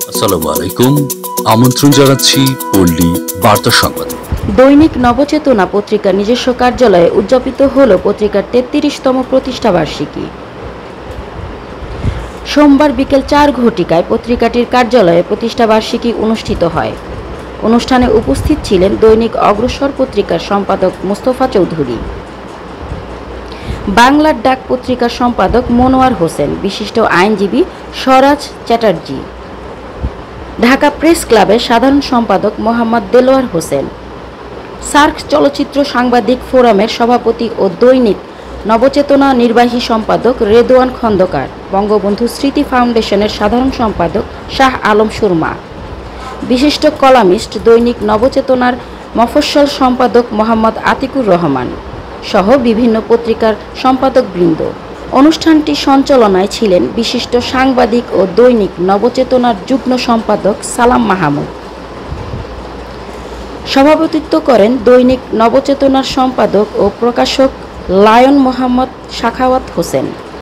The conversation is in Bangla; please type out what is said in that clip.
আসসালামু আলাইকুম, আমন্ত্রণ জানাচ্ছি পল্লী বার্তা সংবাদ। দৈনিক নবচেতনা পত্রিকার নিজস্ব কার্যালয়ে উদযাপিত হল পত্রিকার ৩৩তম প্রতিষ্ঠাবার্ষিকী। সোমবার বিকেল ৪ ঘটিকায় পত্রিকাটির কার্যালয়ে প্রতিষ্ঠাবার্ষিকী অনুষ্ঠিত হয়। অনুষ্ঠানে উপস্থিত ছিলেন দৈনিক অগ্রসর পত্রিকার সম্পাদক মোস্তফা চৌধুরী, বাংলার ডাক পত্রিকার সম্পাদক মনোয়ার হোসেন, বিশিষ্ট আইনজীবী স্বরাজ চ্যাটার্জি, ঢাকা প্রেস ক্লাবের সাধারণ সম্পাদক মোহাম্মদ দেলোয়ার হোসেন, সার্ক চলচ্চিত্র সাংবাদিক ফোরামের সভাপতি ও দৈনিক নবচেতনা নির্বাহী সম্পাদক রেদওয়ান খন্দকার, বঙ্গবন্ধু স্মৃতি ফাউন্ডেশনের সাধারণ সম্পাদক শাহ আলম সুরমা, বিশিষ্ট কলামিস্ট দৈনিক নবচেতনার মফস্বল সম্পাদক মোহাম্মদ আতিকুর রহমান সহ বিভিন্ন পত্রিকার সম্পাদকবৃন্দ। অনুষ্ঠানটি সঞ্চালনায় ছিলেন বিশিষ্ট সাংবাদিক ও দৈনিক নবচেতনার যুগ্ম সম্পাদক সালাম মাহমুদ। সভাপতিত্ব করেন দৈনিক নবচেতনার সম্পাদক ও প্রকাশক লায়ন মোহাম্মদ সাখাওয়াত হোসেন।